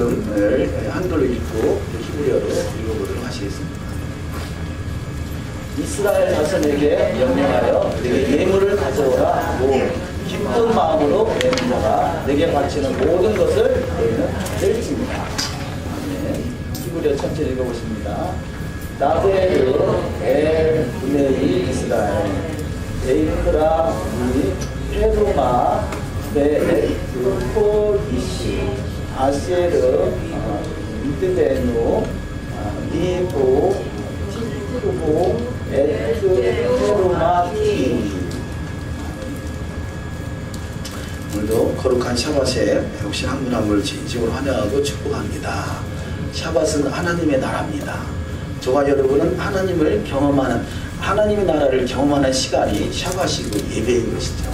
을 한글로 읽고 히브리어로 읽어보도록 하시겠습니다. 이스라엘 자손에게 명령하여 내게 예물을 가져오라 하고 기쁜 마음으로 내는 자가 내게 바치는 모든 것을 너희는 받을지니라. 히브리어 천천히 읽어보십니다. 나베르 엘 브네이 이스라엘 에이크라 미 페루마 베에트 포이시 아세르 미드베누 니보 티쿠보 에트 페루마티. 오늘도 거룩한 샤밧에 혹시 한 분 한 분을 진심으로 환영하고 축복합니다. 샤밧은 하나님의 나라입니다. 저와 여러분은 하나님을 경험하는, 하나님의 나라를 경험하는 시간이 샤밧이고 예배인 것이죠.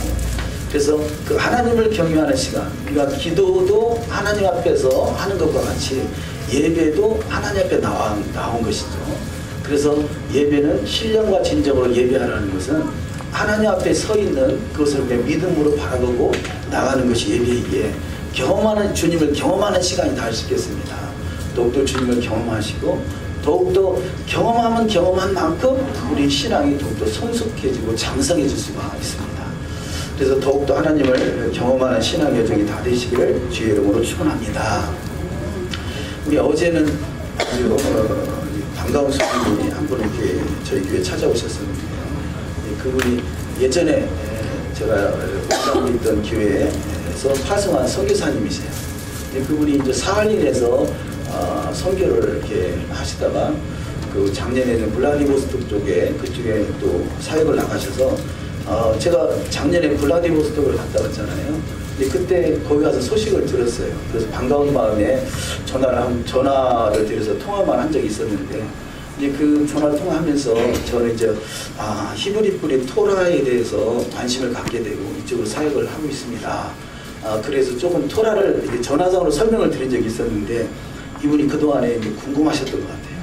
그래서 그 하나님을 경외하는 시간, 그러니까 기도도 하나님 앞에서 하는 것과 같이 예배도 하나님 앞에 나온 것이죠. 그래서 예배는 신령과 진정으로 예배하라는 것은 하나님 앞에 서 있는 그것을 믿음으로 바라보고 나가는 것이 예배이기에 경험하는, 주님을 경험하는 시간이 다 할 수 있겠습니다. 더욱더 주님을 경험하시고 더욱더 경험하면 경험한 만큼 우리 신앙이 더욱더 성숙해지고 장성해질 수가 있습니다. 그래서 더욱더 하나님을 경험하는 신앙 여정이 다 되시기를 주의 이름으로 축원합니다. 우리 어제는 아주 반가운 손님이 한 분 이렇게 저희 교회에 찾아오셨었는데요. 그분이 예전에 제가 공부하고 있던 교회에서 파송한 선교사님이세요. 그분이 이제 사할린에서 선교를 이렇게 하시다가 그 작년에는 블라디보스토크 쪽에 그쪽에 또 사역을 나가셔서 제가 작년에 블라디보스토크를 갔다 왔잖아요. 근데 그때 거기 가서 소식을 들었어요. 그래서 반가운 마음에 전화를 드려서 통화만 한 적이 있었는데 이제 그 전화 통화하면서 저는 이제 히브리 뿌리 토라에 대해서 관심을 갖게 되고 이쪽으로 사역을 하고 있습니다. 그래서 조금 토라를 전화상으로 설명을 드린 적이 있었는데 이분이 그동안에 이제 궁금하셨던 것 같아요.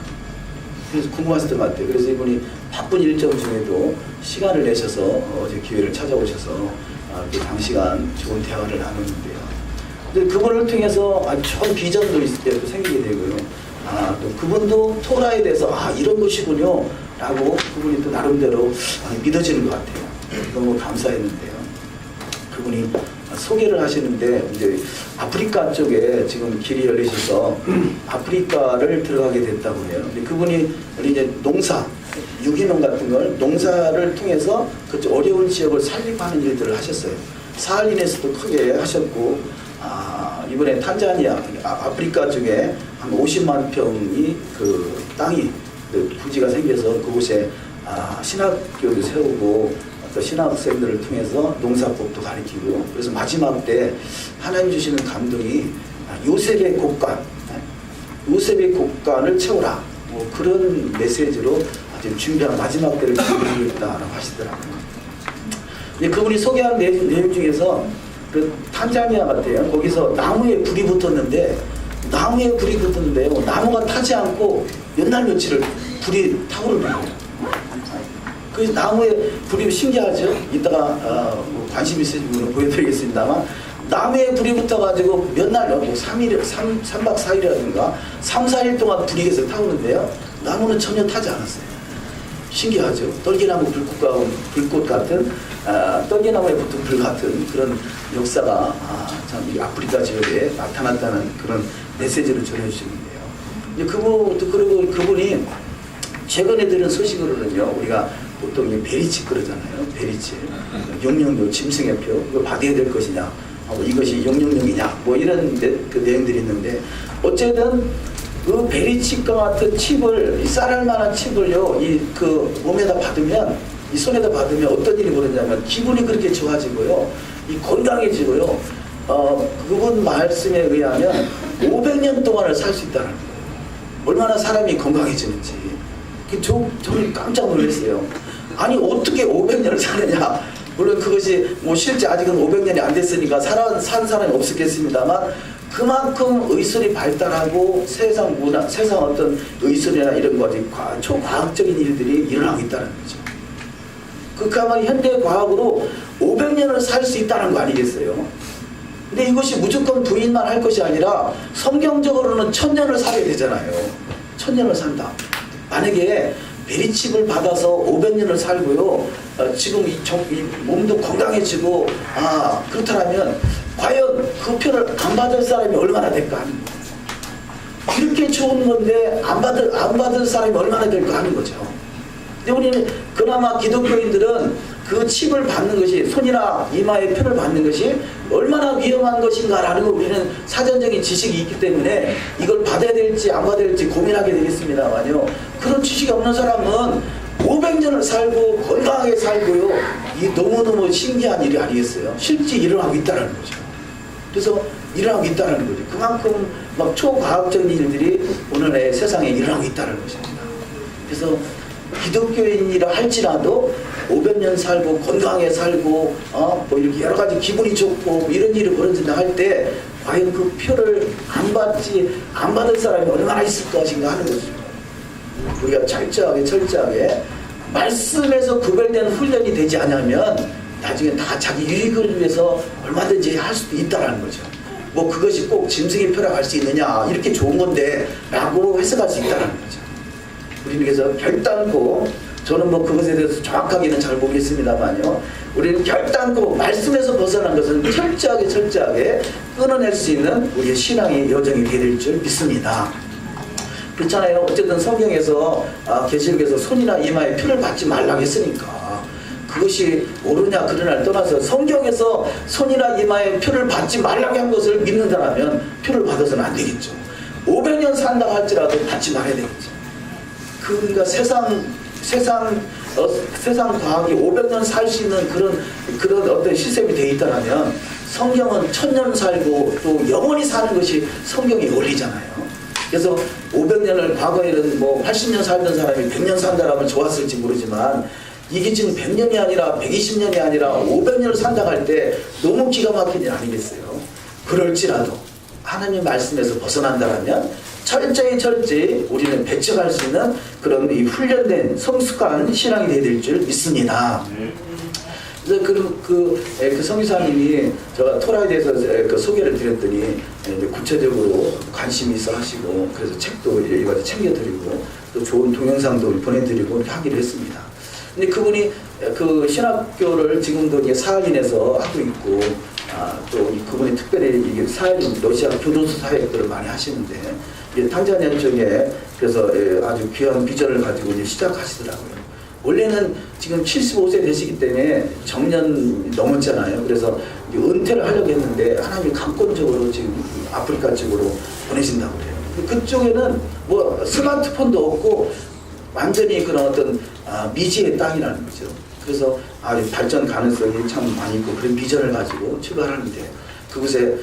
그래서 궁금하셨던 것 같아요. 그래서 이분이 바쁜 일정 중에도 시간을 내셔서 어제 기회를 찾아오셔서 이렇게 장시간 좋은 대화를 나눴는데요. 근데 그분을 통해서 좋은 비전도 있을 때도 생기게 되고요. 또 그분도 토라에 대해서 이런 것이군요 라고 그분이 또 나름대로 믿어지는 것 같아요. 너무 감사했는데요. 그분이 소개를 하시는데 이제 아프리카 쪽에 지금 길이 열리셔서 아프리카를 들어가게 됐다고 해요. 근데 그분이 이제 농사, 유기농 같은 걸 농사를 통해서 그쪽 어려운 지역을 살림하는 일들을 하셨어요. 사할린에서도 크게 하셨고 이번에 탄자니아, 아프리카 쪽에 한 50만 평이 그 땅이 그 부지가 생겨서 그곳에 신학교도 세우고 또 신학생들을 통해서 농사법도 가르치고 그래서 마지막 때 하나님 주시는 감동이 요셉의 곡간, 요셉의 곡간을 채우라 그런 메시지로 지금 준비한 마지막 때를 준비하고 있다라고 하시더라고요. 그분이 소개한 내용 중에서 그 탄자니아 같아요. 거기서 나무에 불이 붙었는데 나무가 타지 않고 몇 날 며칠을 불이 타오르는 거예요. 그 나무에 불이 신기하죠? 이따가 관심 있으신 분은 보여드리겠습니다만 나무에 불이 붙어가지고 몇 날, 3박 4일이라든가 3, 4일 동안 불이 계속 타오르는데요. 나무는 전혀 타지 않았어요. 신기하죠? 떨기나무 불꽃 같은 떨기나무에 붙은 불 같은 그런 역사가 참 아프리카 지역에 나타났다는 그런 메시지를 전해주시는데요. 그리고 그분이 최근에 들은 소식으로는요, 우리가 보통 베리치 그러잖아요. 베리치, 용령도 짐승의표, 이거 받아야 될 것이냐, 이것이 용령령이냐, 뭐 이런 그 내용들이 있는데 어쨌든 그 베리치과 같은 칩을, 쌀알 만한 칩을요, 그 몸에다 받으면, 이 손에다 받으면 어떤 일이 벌어지냐면 기분이 그렇게 좋아지고요, 건강해지고요. 그분 말씀에 의하면 500년 동안을 살 수 있다는 거예요. 얼마나 사람이 건강해지는지. 저는 깜짝 놀랐어요. 아니 어떻게 500년을 사느냐. 물론 그것이 뭐 실제 아직은 500년이 안 됐으니까 산 사람이 없었겠습니다만 그만큼 의술이 발달하고 세상 문화, 세상 어떤 의술이나 이런 거지 초과학적인 일들이 일어나고 있다는 거죠. 그러니까 현대 과학으로 500년을 살 수 있다는 거 아니겠어요? 근데 이것이 무조건 부인만 할 것이 아니라 성경적으로는 1000년을 살아야 되잖아요. 1000년을 산다. 만약에 베리칩을 받아서 500년을 살고요. 지금 이 몸도 건강해지고 그렇다면 과연 그 표를 안 받을 사람이 얼마나 될까 하는 거예요. 이렇게 좋은 건데 안 받을 사람이 얼마나 될까 하는 거죠. 근데 우리는 그나마 기독교인들은 그 칩을 받는 것이 손이나 이마에 표를 받는 것이 얼마나 위험한 것인가라는 걸 우리는 사전적인 지식이 있기 때문에 이걸 받아야 될지 안 받아야 될지 고민하게 되겠습니다만요. 그런 지식이 없는 사람은 500년을 살고 건강하게 살고요. 이 너무너무 신기한 일이 아니겠어요. 실제 일어나고 있다는 거죠. 그래서 일어나고 있다는 거죠. 그만큼 막 초과학적인 일들이 오늘의 세상에 일어나고 있다는 것입니다. 그래서 기독교인이라 할지라도 500년 살고 건강하게 살고 뭐 이렇게 여러 가지 기분이 좋고 뭐 이런 일이 벌어진다 할 때 과연 그 표를 안 받을 사람이 얼마나 있을 것인가 하는 거죠. 우리가 철저하게 말씀에서 구별된 훈련이 되지 않으면 나중에 다 자기 유익을 위해서 얼마든지 할 수도 있다는 거죠. 뭐 그것이 꼭 짐승의 표라고 할 수 있느냐 이렇게 좋은 건데 라고 해석할 수 있다는 거죠. 우리는 그래서 결단코 저는 뭐 그것에 대해서 정확하게는 잘 모르겠습니다만요. 우리는 결단코 말씀에서 벗어난 것은 철저하게 끊어낼 수 있는 우리의 신앙의 여정이 될 줄 믿습니다. 그렇잖아요. 어쨌든 성경에서 계시록에서 손이나 이마에 표를 받지 말라고 했으니까 그것이 옳으냐 그러냐를 떠나서 성경에서 손이나 이마에 표를 받지 말라고 한 것을 믿는다면 표를 받아서는 안 되겠죠. 500년 산다고 할지라도 받지 말아야 되겠죠. 그러니까 세상 과학이 500년 살 수 있는 그런 어떤 시스템이 되어 있다면 성경은 1000년 살고 또 영원히 사는 것이 성경의 원리잖아요. 그래서 500년을 과거에는 뭐 80년 살던 사람이 100년 산다라면 좋았을지 모르지만 이게 지금 100년이 아니라 120년이 아니라 500년을 산다고 할 때 너무 기가 막힌 일 아니겠어요? 그럴지라도 하나님 말씀에서 벗어난다면 철저히 우리는 배척할 수 있는 그런 이 훈련된 성숙한 신앙이 되어야 될 줄 믿습니다. 그래서 그 성교사님이 제가 토라에 대해서 그 소개를 드렸더니 구체적으로 관심이 있어 하시고 그래서 책도 일괄 챙겨드리고 또 좋은 동영상도 보내드리고 이렇게 하기로 했습니다. 근데 그분이 그 신학교를 지금도 사할린에서 하고 있고 또 그분이 특별히 사할린 러시아 교도소 사역들을 많이 하시는데 탄자니아 쪽에 그래서 아주 귀한 비전을 가지고 이제 시작하시더라고요. 원래는 지금 75세 되시기 때문에 정년 넘었잖아요. 그래서 은퇴를 하려고 했는데 하나님이 강권적으로 지금 아프리카 쪽으로 보내신다고 그래요. 그쪽에는 뭐 스마트폰도 없고 완전히 그런 어떤 미지의 땅이라는 거죠. 그래서 발전 가능성이 참 많이 있고 그런 비전을 가지고 출발하는데 그곳에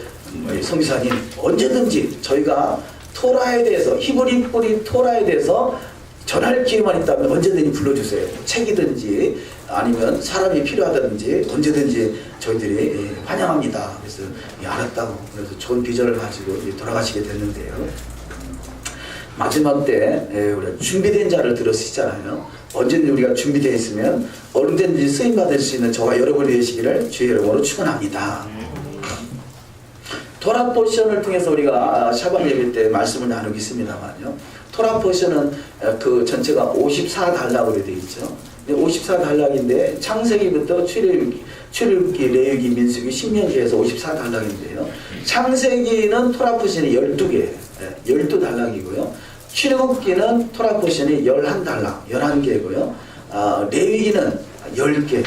성기사님 언제든지 저희가 토라에 대해서 히브리 뿌리 토라에 대해서 전할 기회만 있다면 언제든지 불러주세요. 책이든지 아니면 사람이 필요하다든지 언제든지 저희들이 환영합니다. 그래서 알았다고 그래서 좋은 비전을 가지고 돌아가시게 됐는데요. 마지막 때 우리가 준비된 자를 들으시잖아요. 언제든지 우리가 준비되어 있으면 언제든지 쓰임받을 수 있는 저와 여러분이 되시기를 주의 이름으로 축원합니다. 토라 포션을 통해서 우리가 샤반 예배 때 말씀을 나누고 있습니다만요. 토라 포션은 그 전체가 54단락으로 되어 있죠. 54단락인데 창세기부터 출애굽기, 레위기, 민수기, 신명기에서 54단락인데요. 창세기는 토라 포션이 12개, 12단락이고요. 출애굽기는 토라 포션이 11단락, 11개고요. 레위기는 10개,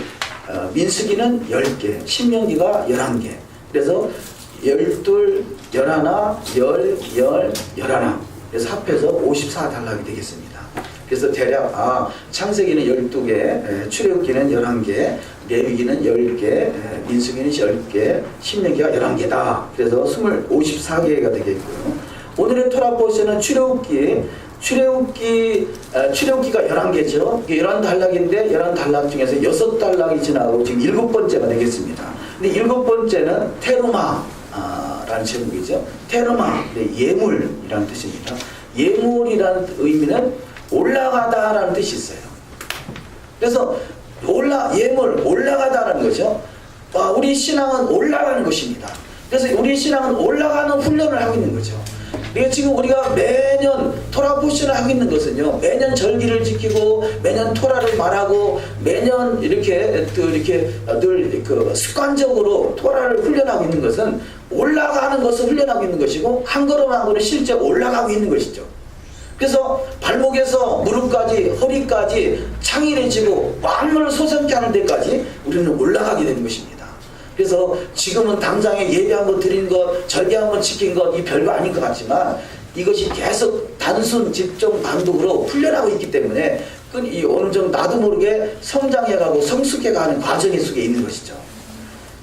민수기는 10개, 신명기가 11개. 그래서 12, 11, 11. 그래서 합해서 54단락이 되겠습니다. 그래서 대략 창세기는 12개, 출애굽기는 11개, 레위기는 10개, 민수기는 10개, 신명기가 11개다. 그래서 54개가 되겠고요. 오늘의 토라 포션은 출애굽기가 11개죠. 11단락인데 11단락 중에서 6단락이 지나고 지금 7번째가 되겠습니다. 근데 7번째는 테로마라는 제목이죠. 테로마, 예물이라는 뜻입니다. 예물이라는 의미는 올라가다라는 뜻이 있어요. 그래서 예물, 올라가다라는 거죠. 우리 신앙은 올라가는 것입니다. 그래서 우리 신앙은 올라가는 훈련을 하고 있는 거죠. 그러니까 지금 우리가 매년 토라 포션을 하고 있는 것은요, 매년 절기를 지키고 매년 토라를 말하고 매년 이렇게 늘 그 습관적으로 토라를 훈련하고 있는 것은 올라가는 것을 훈련하고 있는 것이고, 한 걸음 한 걸음 실제 올라가고 있는 것이죠. 그래서 발목에서 무릎까지 허리까지 창의해지고 만물을 솟아게 하는 데까지 우리는 올라가게 되는 것입니다. 그래서 지금은 당장에 예배 한번 드린 것, 절개 한번 지킨 것, 이 별거 아닌 것 같지만 이것이 계속 단순 집중 반복으로 훈련하고 있기 때문에 이 어느 정도 나도 모르게 성장해가고 성숙해가는 과정 속에 있는 것이죠.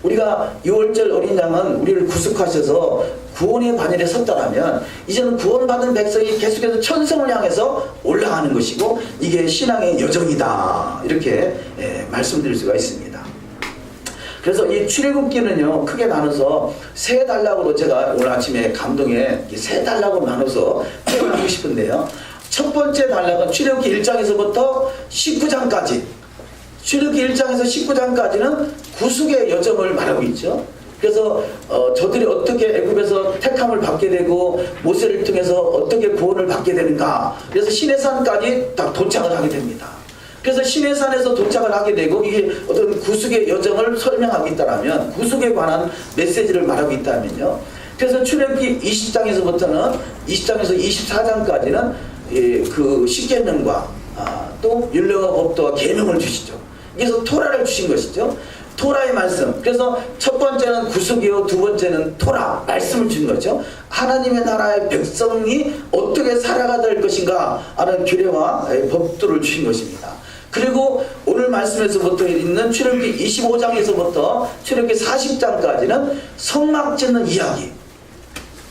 우리가 6월절 어린 양은 우리를 구속하셔서 구원의 반열에 섰다라면 이제는 구원받은 백성이 계속해서 천성을 향해서 올라가는 것이고, 이게 신앙의 여정이다, 이렇게 말씀드릴 수가 있습니다. 그래서 이 출애굽기는요, 크게 나눠서 세 단락으로 제가 오늘 아침에 감동에 세 단락으로 나눠서 표현하고 싶은데요. 첫 번째 단락은 출애굽기 1장에서부터 19장까지, 출애굽기 1장에서 19장까지는 구속의 여정을 말하고 있죠. 그래서 저들이 어떻게 애굽에서 택함을 받게 되고 모세를 통해서 어떻게 구원을 받게 되는가, 그래서 시내산까지 딱 도착을 하게 됩니다. 그래서 시내산에서 도착을 하게 되고, 이게 어떤 구속의 여정을 설명하고 있다면, 구속에 관한 메시지를 말하고 있다면요. 그래서 출애굽기 20장에서부터는 20장에서 24장까지는 그 십계명과 또 율례와 법도와 계명을 주시죠. 그래서 토라를 주신 것이죠. 토라의 말씀. 그래서 첫 번째는 구속이요, 두 번째는 토라, 말씀을 주신 거죠. 하나님의 나라의 백성이 어떻게 살아가야 될 것인가 하는 규례와 법도를 주신 것입니다. 그리고 오늘 말씀에서부터 있는 출애굽기 25장에서부터 출애굽기 40장까지는 성막 짓는 이야기.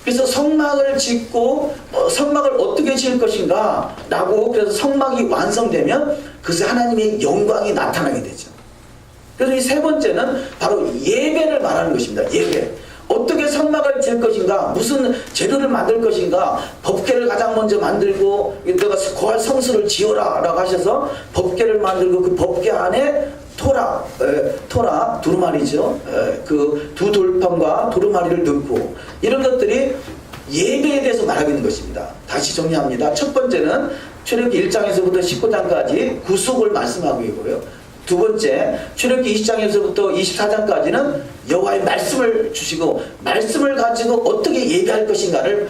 그래서 성막을 짓고 성막을 어떻게 지을 것인가 라고, 그래서 성막이 완성되면 그것에 하나님의 영광이 나타나게 되죠. 그래서 이 세 번째는 바로 예배를 말하는 것입니다. 예배. 어떻게 성막을 지을 것인가, 무슨 재료를 만들 것인가, 법궤를 가장 먼저 만들고, 내가 거할 성소를 지어라 라고 하셔서 법궤를 만들고, 그 법궤 안에 토라 두루마리죠. 그 두 돌판과 두루마리를 넣고, 이런 것들이 예배에 대해서 말하고 있는 것입니다. 다시 정리합니다. 첫 번째는 출애굽기 1장에서부터 19장까지 구속을 말씀하고 있고요. 두 번째, 출애굽기 20장에서부터 24장까지는 여호와의 말씀을 주시고, 말씀을 가지고 어떻게 예배할 것인가를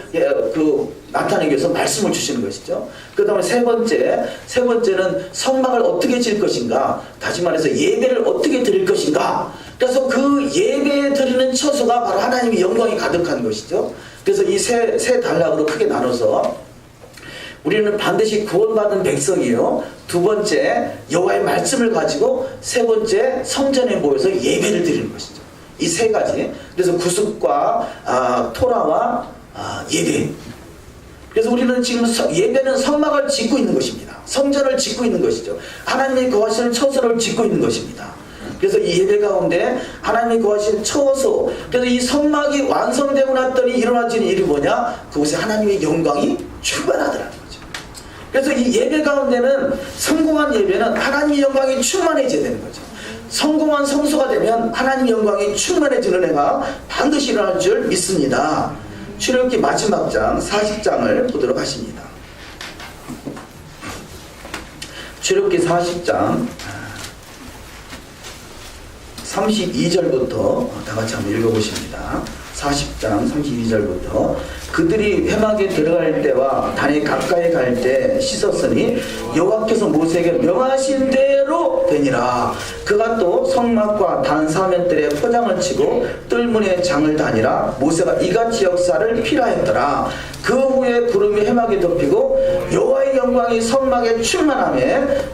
나타내기 위해서 말씀을 주시는 것이죠. 그 다음에 세 번째는 성막을 어떻게 지을 것인가, 다시 말해서 예배를 어떻게 드릴 것인가. 그래서 그 예배에 드리는 처소가 바로 하나님의 영광이 가득한 것이죠. 그래서 이 세 단락으로 크게 나눠서 우리는 반드시 구원받은 백성이요, 두 번째 여호와의 말씀을 가지고, 세 번째 성전에 모여서 예배를 드리는 것이죠. 이 세 가지. 그래서 구속과 토라와 예배. 그래서 우리는 지금 예배는 성막을 짓고 있는 것입니다. 성전을 짓고 있는 것이죠. 하나님이 거하시는 처소를 짓고 있는 것입니다. 그래서 이 예배 가운데 하나님이 거하신 처소, 그래서 이 성막이 완성되고 났더니 일어나지는 일이 뭐냐, 그곳에 하나님의 영광이 충만하더라는 거죠. 그래서 이 예배 가운데는, 성공한 예배는 하나님의 영광이 충만해져야 되는 거죠. 성공한 성소가 되면 하나님의 영광이 충만해지는 해가 반드시 일어날 줄 믿습니다. 출애굽기 마지막 장 40장을 보도록 하십니다. 출애굽기 40장 32절부터 다 같이 한번 읽어보십니다. 40장 32절부터 그들이 회막에 들어갈 때와 단에 가까이 갈 때 씻었으니 여호와께서 모세에게 명하신 대로 되니라. 그가 또 성막과 단 사면들에 포장을 치고 뜰문에 장을 다니라. 모세가 이같이 역사를 필하였더라. 그 후에 구름이 회막에 덮이고 여호와의 영광이 성막에 충만하며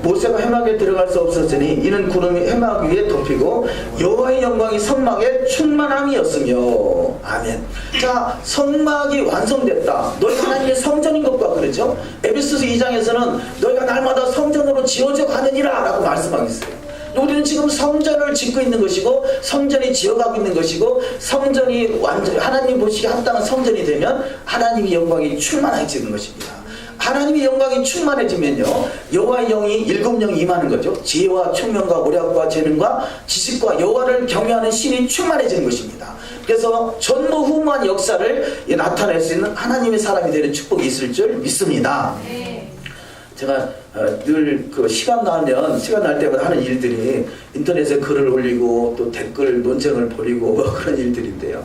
모세가 회막에 들어갈 수 없었으니 이는 구름이 회막 위에 덮이고 여호와의 영광이 성막에 충만함이었으며. 아멘. 자, 성막이 완성됐다. 너희가 하나님의 성전인 것과 그러죠. 에베소서 2장에서는 너희가 날마다 성전으로 지어져 가느니라 라고 말씀하고 있어요. 우리는 지금 성전을 짓고 있는 것이고, 성전이 지어가고 있는 것이고, 성전이 완전히 하나님 보시기에 합당한 성전이 되면 하나님의 영광이 충만해지는 것입니다. 하나님의 영광이 충만해지면요, 여호와의 영이 7영이 임하는 거죠. 지혜와 총명과 오략과 재능과 지식과 여호와를 경외하는 신이 충만해지는 것입니다. 그래서 전무후무한 역사를 나타낼 수 있는 하나님의 사람이 되는 축복이 있을 줄 믿습니다. 제가 늘 그 시간 날 때마다 하는 일들이 인터넷에 글을 올리고 또 댓글 논쟁을 벌이고 그런 일들인데요.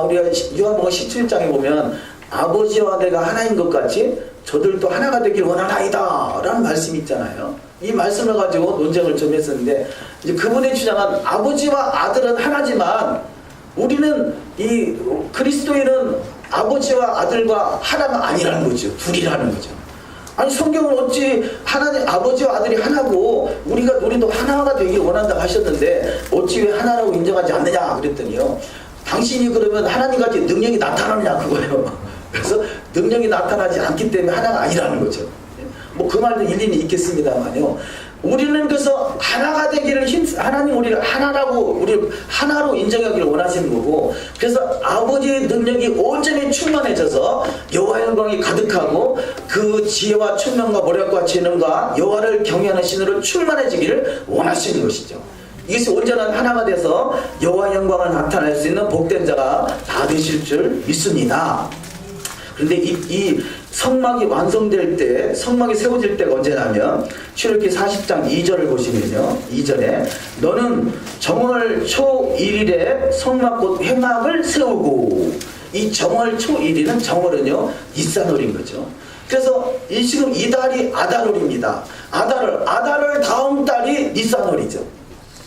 우리가 요한복음 17장에 보면 아버지와 내가 하나인 것 같이 저들도 하나가 되길 원하나이다 라는 말씀이 있잖아요. 이 말씀을 가지고 논쟁을 좀 했었는데, 이제 그분의 주장은 아버지와 아들은 하나지만 우리는 이 그리스도인은 아버지와 아들과 하나가 아니라는 거죠. 둘이라는 거죠. 아니 성경은 어찌 하나님 아버지와 아들이 하나고 우리도 하나가 되길 원한다고 하셨는데 어찌 왜 하나라고 인정하지 않느냐 그랬더니요, 당신이 그러면 하나님같이 능력이 나타나느냐 그거예요. 그래서 능력이 나타나지 않기 때문에 하나가 아니라는 거죠. 뭐 그 말도 일리는 있겠습니다만요. 우리는 그래서 하나가 되기를 하나님 우리를 하나로 인정하기를 원하시는 거고, 그래서 아버지의 능력이 온전히 충만해져서 여호와 영광이 가득하고 그 지혜와 총명과 모략과 재능과 여호와를 경외하는 신으로 충만해지기를 원하시는 것이죠. 이것이 온전한 하나가 돼서 여호와 영광을 나타낼 수 있는 복된 자가 다 되실 줄 믿습니다. 그런데 이 성막이 완성될 때, 성막이 세워질 때가 언제냐면 출애굽기 40장 2절을 보시면요, 2절에 너는 정월 초 1일에 성막 곧 회막을 세우고, 이 정월 초 1일은 정월은요 니산월인 거죠. 그래서 지금 이 달이 아달월입니다. 아달월 다음 달이 니산월이죠.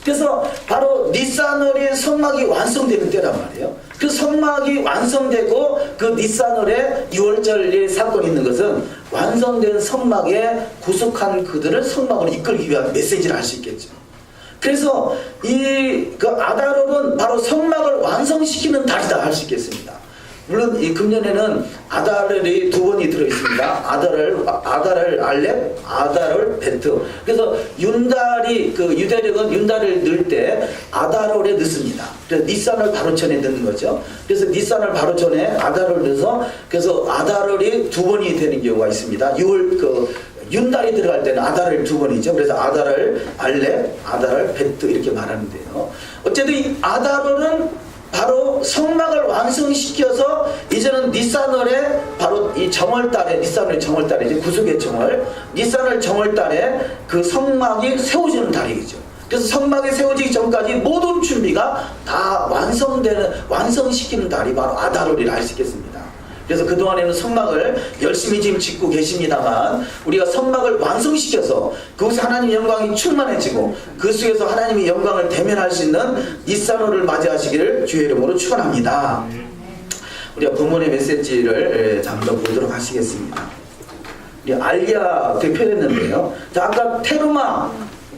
그래서 바로 니산월에 성막이 완성되는 때란 말이에요. 그 성막이 완성되고 그 니산월에 6월절의 사건이 있는 것은 완성된 성막에 구속한 그들을 성막으로 이끌기 위한 메시지를 알 수 있겠죠. 그래서 그 아달월은 바로 성막을 완성시키는 달이다 할 수 있겠습니다. 물론 이 금년에는 아달월이 두 번이 들어있습니다. 아달월 알렙, 아달월 베트. 그래서 윤달이 유대력은 윤달을 넣을 때 아달월에 넣습니다. 그래서 니산월 바로 전에 넣는 거죠. 그래서 니산월 바로 전에 아달월 넣어서 그래서 아달월이 두 번이 되는 경우가 있습니다. 6월 윤달이 들어갈 때는 아달월 두 번이죠. 그래서 아달월 알렙, 아달월 베트 이렇게 말하는데요. 어쨌든 이 아달월은 바로 성막을 완성시켜서 이제는 니산월에 바로 이 정월달에, 니산월이 정월달이죠. 구속의 정월, 니산월 정월달에 그 성막이 세워지는 달이죠. 그래서 성막이 세워지기 전까지 모든 준비가 다 완성시키는 달이 바로 아달월이라 할 수 있겠습니다. 그래서 그동안에는 성막을 열심히 지금 짓고 계십니다만, 우리가 성막을 완성시켜서 그곳에 하나님의 영광이 충만해지고 그 속에서 하나님의 영광을 대면할 수 있는 니산월을 맞이하시기를 주의 이름으로 축원합니다. 우리가 본문의 메시지를 잠깐 보도록 하시겠습니다. 우리 알리아 표현했는데요. 자, 아까 테르마,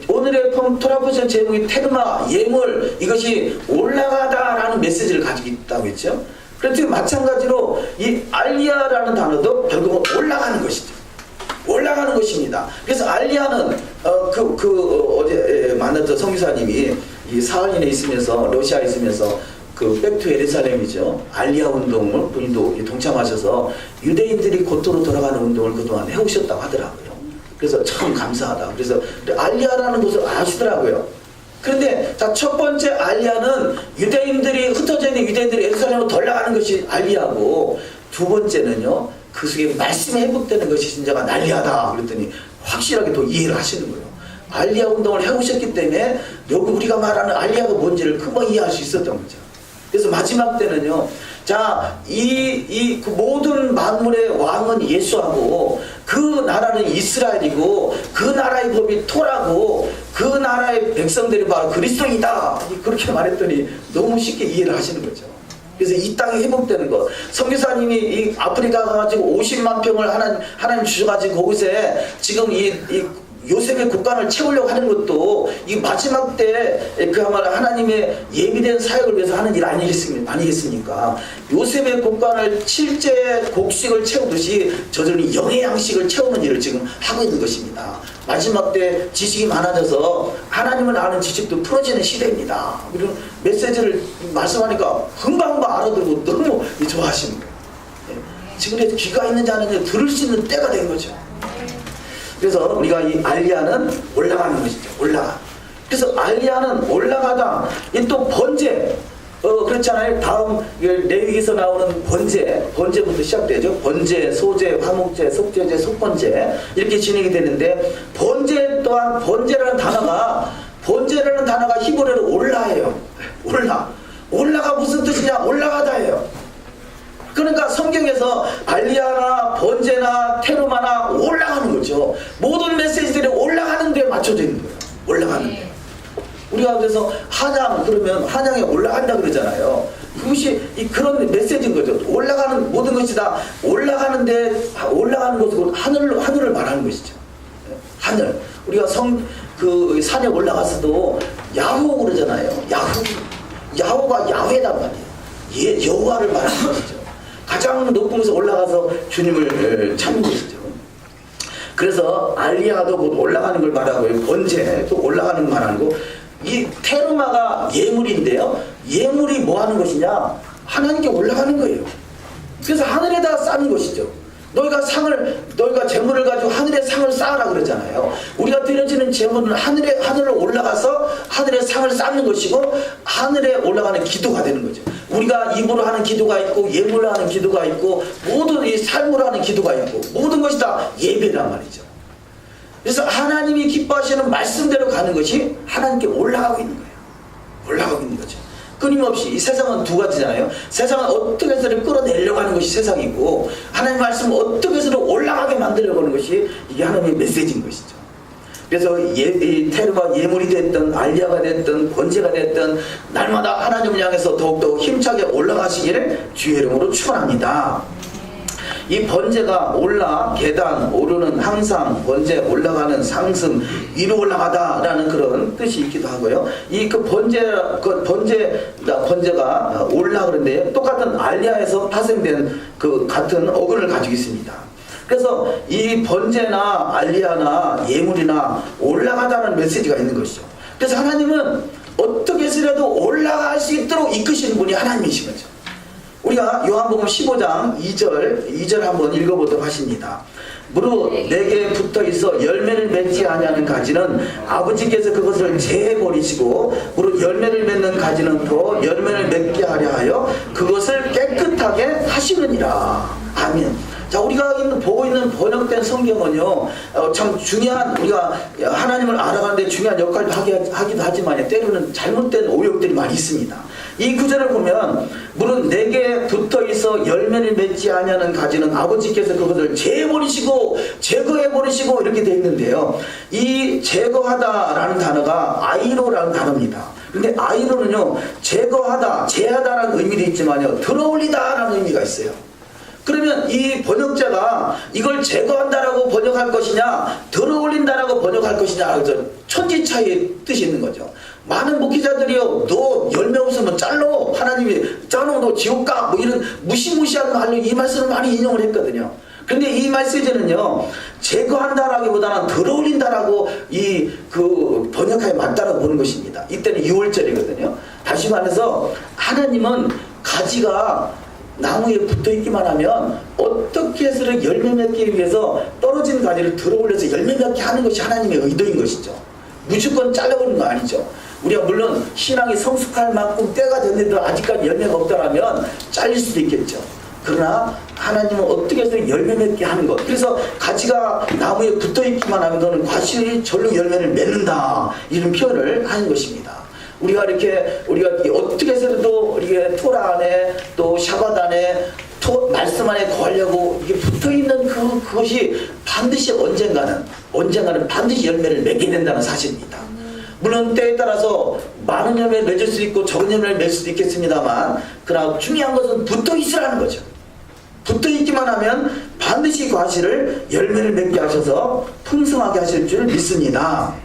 오늘의 토라포션 제목이 테르마, 예물, 이것이 올라가다라는 메시지를 가지고 있다고 했죠. 그런데 마찬가지로 이 알리아라는 단어도 결국은 올라가는 것이죠. 올라가는 것입니다. 그래서 알리아는 어제 만났던 성교사님이 이 사할린에 있으면서, 러시아에 있으면서 그 백투 예루살렘이죠, 알리아 운동을 본인도 동참하셔서 유대인들이 고토로 돌아가는 운동을 그동안 해오셨다고 하더라고요. 그래서 참 감사하다. 그래서 알리아라는 것을 아시더라고요. 그런데 자, 첫 번째 알리아는 흩어져 있는 유대인들이 예루살렘으로 돌아가는 것이 알리아고, 두 번째는요 그 속에 말씀이 회복되는 것이 진짜가 알리아다 그랬더니 확실하게 또 이해를 하시는 거예요. 알리아 운동을 해오셨기 때문에 여기 우리가 말하는 알리아가 뭔지를 금방 이해할 수 있었던 거죠. 그래서 마지막 때는요, 자, 그 모든 만물의 왕은 예수하고 그 나라는 이스라엘이고 그 나라의 법이 토라고 그 나라의 백성들이 바로 그리스도이다, 그렇게 말했더니 너무 쉽게 이해를 하시는 거죠. 그래서 이 땅이 회복되는 것, 선교사님이 이 아프리카 가가지고 50만 평을 하나님 주셔가지고 거기서 지금 이 요셉의 국간을 채우려고 하는 것도 이 마지막 때 그야말로 하나님의 예비된 사역을 위해서 하는 일 아니겠습니까? 요셉의 국간을 실제 곡식을 채우듯이 저들은 영의 양식을 채우는 일을 지금 하고 있는 것입니다. 마지막 때 지식이 많아져서 하나님을 아는 지식도 풀어지는 시대입니다. 이런 메시지를 말씀하니까 금방 알아들고 너무 좋아하시는 거예요. 지금 귀가 있는지 안 있는지 들을 수 있는 때가 된 거죠. 그래서 우리가 이 알리아는 올라가는 것이죠. 올라가. 그래서 알리아는 올라가다. 이 또 번제. 그렇잖아요. 다음 레위기에서 나오는 번제부터 시작되죠. 번제, 소제, 화목제, 속죄제, 속번제 이렇게 진행이 되는데 번제 또한 번제라는 단어가 히브리어로 올라예요. 올라가 무슨 뜻이냐? 올라가다예요. 그러니까 성경에서 알리야나 번제나 테르마나 올라가는 거죠. 모든 메시지들이 올라가는 데에 맞춰져 있는 거예요. 올라가는 데. 우리가 그래서 한양 그러면 한양에 올라간다 그러잖아요. 그것이 그런 메시지인 거죠. 올라가는 모든 것이 다 올라가는데 올라가는 것으로 하늘을 말하는 것이죠. 하늘. 우리가 그 산에 올라가서도 야호 그러잖아요. 야호가 야훼단 말이에요. 여호와를 말하는 것이죠. 가장 높은 곳에 올라가서 주님을 찾는 것이죠. 그래서 알리야도 곧 올라가는 걸 말하고요. 번제 또 올라가는 걸 말하고 이 테르마가 예물인데요. 예물이 뭐 하는 것이냐? 하나님께 올라가는 거예요. 그래서 하늘에다 쌓는 것이죠. 너희가 재물을 가지고 하늘에 상을 쌓으라 그러잖아요. 우리가 드려지는 재물은 하늘을 올라가서 하늘에 상을 쌓는 것이고 하늘에 올라가는 기도가 되는 거죠. 우리가 입으로 하는 기도가 있고 예물로 하는 기도가 있고 모든 이 삶으로 하는 기도가 있고 모든 것이 다 예배란 말이죠. 그래서 하나님이 기뻐하시는 말씀대로 가는 것이 하나님께 올라가고 있는 거예요. 올라가고 있는 거죠. 끊임없이 이 세상은 두 가지잖아요. 세상은 어떻게 해서든 끌어내려고 하는 것이 세상이고 하나님 말씀은 어떻게 해서든 올라가게 만들려고 하는 것이 이게 하나님의 메시지인 것이죠. 그래서 테르마 예물이 됐든 알리야가 됐든 번제가 됐든 날마다 하나님을 향해서 더욱더 힘차게 올라가시기를 주의 이름으로 축원합니다. 이 번제가 계단 오르는 항상 번제 올라가는 상승 위로 올라가다라는 그런 뜻이 있기도 하고요. 번제가 올라 그런데 똑같은 알리야에서 파생된 그 같은 어근을 가지고 있습니다. 그래서 이 번제나 알리야나 예물이나 올라가다는 메시지가 있는 것이죠. 그래서 하나님은 어떻게 해서라도 올라갈 수 있도록 이끄시는 분이 하나님이신 거죠. 우리가 요한복음 15장 2절 한번 읽어보도록 하십니다. 무릇 내게 붙어있어 열매를 맺지 아니하는 가지는 아버지께서 그것을 제해버리시고 무릇 열매를 맺는 가지는 더 열매를 맺게 하려 하여 그것을 깨끗하게 하시느니라. 아멘. 자, 우리가 보고 있는 번역된 성경은요, 참 중요한, 우리가 하나님을 알아가는데 중요한 역할을 하기도 하지만 때로는 잘못된 오역들이 많이 있습니다. 이 구절을 보면 무릇 내게 붙어있어 열매를 맺지 아니하는 가지는 아버지께서 그것을 제거해버리시고 이렇게 되어 있는데요. 이 제거하다라는 단어가 아이로라는 단어입니다. 근데 아이로는요, 제거하다, 제하다라는 의미도 있지만요, 들어올리다라는 의미가 있어요. 그러면 이 번역자가 이걸 제거한다라고 번역할 것이냐 들어올린다라고 번역할 것이냐 천지차이의 뜻이 있는 거죠. 많은 목회자들이요, 너 열매 없으면 잘라, 하나님이 잘라, 너 지옥 가, 뭐 이런 무시무시한 말로 이 말씀을 많이 인용을 했거든요. 근데 이 메시지는요, 제거한다라기보다는 들어올린다라고 그 번역하에 맞다라고 보는 것입니다. 이때는 6월절이거든요. 다시 말해서 하나님은 가지가 나무에 붙어있기만 하면 어떻게 해서든 열매 맺기 위해서 떨어진 가지를 들어올려서 열매 맺게 하는 것이 하나님의 의도인 것이죠. 무조건 잘라버리는 거 아니죠. 우리가 물론 신앙이 성숙할 만큼 때가 됐는데도 아직까지 열매가 없다라면 잘릴 수도 있겠죠. 그러나 하나님은 어떻게 해서든 열매 맺게 하는 것. 그래서 가지가 나무에 붙어있기만 하면 너는 과실이 절로 열매를 맺는다, 이런 표현을 하는 것입니다. 우리가 어떻게 해서도 이게 토라 안에 또 샤밧 안에 말씀 안에 거하려고 이게 붙어있는 그것이 반드시 언젠가는 반드시 열매를 맺게 된다는 사실입니다. 물론 때에 따라서 많은 열매를 맺을 수 있고 적은 열매를 맺을 수도 있겠습니다만, 그러나 중요한 것은 붙어있으라는 거죠. 붙어있기만 하면 반드시 과실을 열매를 맺게 하셔서 풍성하게 하실 줄 믿습니다.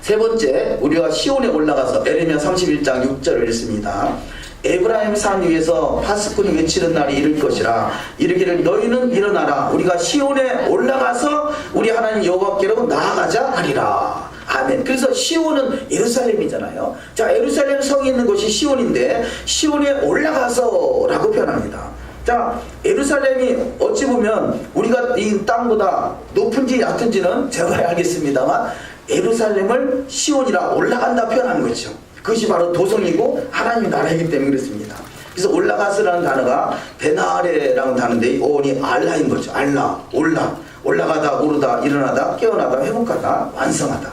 세 번째, 우리가 시온에 올라가서 에레미야 31장 6절을 읽습니다. 에브라임 산 위에서 파수꾼이 외치는 날이 이를 것이라. 이르기를 너희는 일어나라. 우리가 시온에 올라가서 우리 하나님 여호와께로 나아가자 하리라. 아멘. 그래서 시온은 예루살렘이잖아요. 자, 예루살렘 성이 있는 곳이 시온인데 시온에 올라가서 라고 표현합니다. 자, 예루살렘이 어찌 보면 우리가 이 땅보다 높은지 얕은지는 제가 알겠습니다만 예루살렘을 시온이라 올라간다 표현하는 거죠. 그것이 바로 도성이고 하나님의 나라이기 때문에 그렇습니다. 그래서 올라가서라는 단어가 베나레라는 단어인데 오니 알라인 거죠. 알라, 올라가다, 오르다, 일어나다, 깨어나다, 회복하다, 완성하다.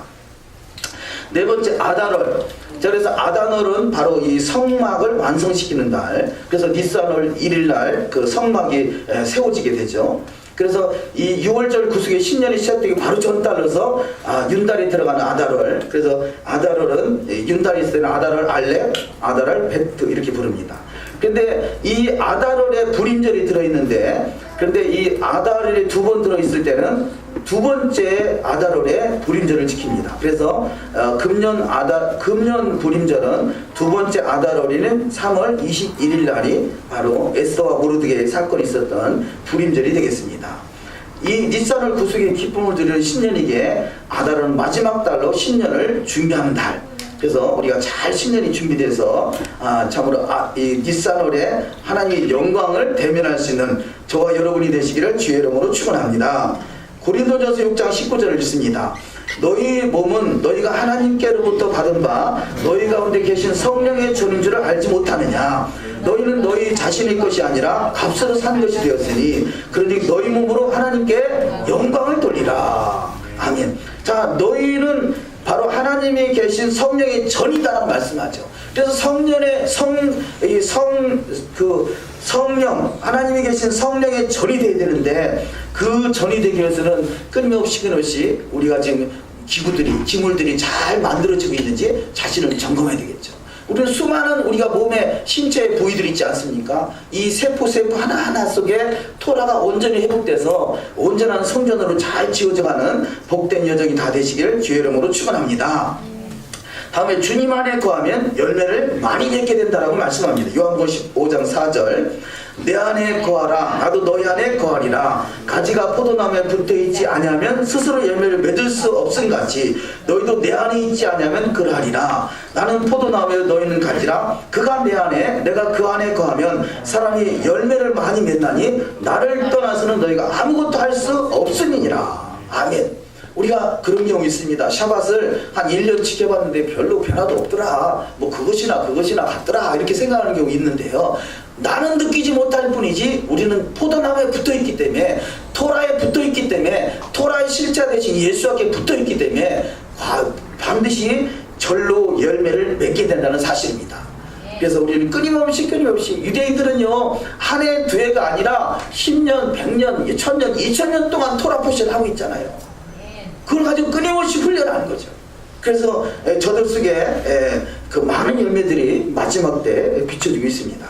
네 번째 아다롤. 자, 그래서 아다롤은 바로 이 성막을 완성시키는 날. 그래서 니산월 1일날 그 성막이 세워지게 되죠. 그래서 이 6월절 구속의 신년이 시작되기 바로 전달로서 윤달이 들어가는 아다롤. 그래서 아다롤은 윤달이 있을 때는 아다롤 알레, 아다롤 베트 이렇게 부릅니다. 근데 이 아다롤에 불임절이 들어있는데, 그런데 이 아다롤에 두 번 들어있을 때는 두 번째 아다롤에 불임절을 지킵니다. 그래서 금년 불임절은 두 번째 아다롤에는 3월 21일 날이 바로 에스더와 모르드게의 사건이 있었던 불임절이 되겠습니다. 이 니산월 구속의 기쁨을 드리는 신년이기에 아다롤은 마지막 달로 신년을 준비하는 달. 그래서 우리가 잘 신년이 준비돼서 참으로 이 니산월에 하나님의 영광을 대면할 수 있는 저와 여러분이 되시기를 주의 이름으로 축원합니다. 고린도전서 6장 19절을 읽습니다. 너희 몸은 너희가 하나님께로부터 받은 바 너희 가운데 계신 성령의 전인 줄을 알지 못하느냐. 너희는 너희 자신의 것이 아니라 값으로 산 것이 되었으니 그러니 너희 몸으로 하나님께 영광을 돌리라. 아멘. 자, 너희는 바로 하나님이 계신 성령의 전이다라고 말씀하죠. 그래서 성령, 하나님이 계신 성령의 전이 되어야 되는데, 그 전이 되기 위해서는 끊임없이 우리가 지금 기물들이 잘 만들어지고 있는지 자신을 점검해야 되겠죠. 우리는 수많은 우리가 몸에 신체의 부위들이 있지 않습니까? 이 세포 하나하나 속에 토라가 온전히 회복돼서 온전한 성전으로 잘 지어져가는 복된 여정이 다 되시길 주의 이름으로 축원합니다. 다음에 주님 안에 거하면 열매를 많이 맺게 된다라고 말씀합니다. 요한복음 15장 4절. 내 안에 거하라 나도 너희 안에 거하리라. 가지가 포도나무에 붙어있지 아니하면 스스로 열매를 맺을 수 없음같이 너희도 내 안에 있지 아니하면 그러하리라. 나는 포도나무에 너희는 가지라. 그가 내 안에 내가 그 안에 거하면 사람이 열매를 많이 맺나니 나를 떠나서는 너희가 아무것도 할 수 없으니라. 아멘. 우리가 그런 경우 있습니다. 샤밧을 한 1년 지켜봤는데 별로 변화도 없더라. 뭐 그것이나 같더라. 이렇게 생각하는 경우 있는데요. 나는 느끼지 못할 뿐이지 우리는 포도나무에 붙어있기 때문에, 토라에 붙어있기 때문에, 토라의 실자 대신 예수께 붙어있기 때문에 반드시 절로 열매를 맺게 된다는 사실입니다. 그래서 우리는 끊임없이 유대인들은요 한 해 두 해가 아니라 10년, 100년, 1000년, 2000년 동안 토라 포션을 하고 있잖아요. 그걸 가지고 끊임없이 훈련하는 거죠. 그래서 저들 속에 그 많은 열매들이 마지막 때 비춰지고 있습니다.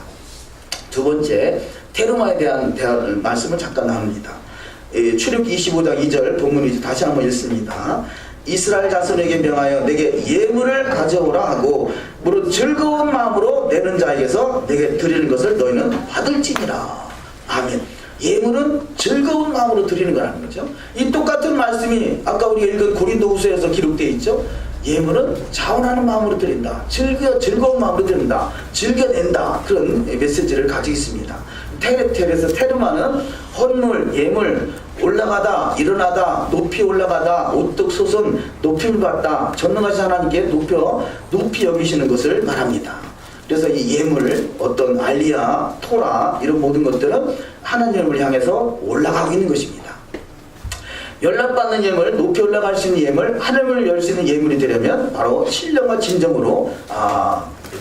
두 번째, 테르마에 대한 말씀을 잠깐 나눕니다. 출애굽기 25장 2절 본문이 다시 한번 읽습니다. 이스라엘 자손에게 명하여 내게 예물을 가져오라 하고 무릇 즐거운 마음으로 내는 자에게서 내게 드리는 것을 너희는 받을지니라. 아멘. 예물은 즐거운 마음으로 드리는 거라는 거죠. 이 똑같은 말씀이 아까 우리가 읽은 고린도후서에서 기록되어 있죠. 예물은 자원하는 마음으로 드린다. 즐거운 마음으로 드린다. 즐겨낸다. 그런 메시지를 가지고 있습니다. 테르마는 헌물, 예물, 올라가다, 일어나다, 높이 올라가다, 오뚝 솟은 높임을 받다, 전능하신 하나님께 높이 여기시는 것을 말합니다. 그래서 이 예물, 어떤 알리야, 토라 이런 모든 것들은 하나님을 향해서 올라가고 있는 것입니다. 연락받는 예물, 높이 올라갈 수 있는 예물, 하늘을 열 수 있는 예물이 되려면 바로 신령과 진정으로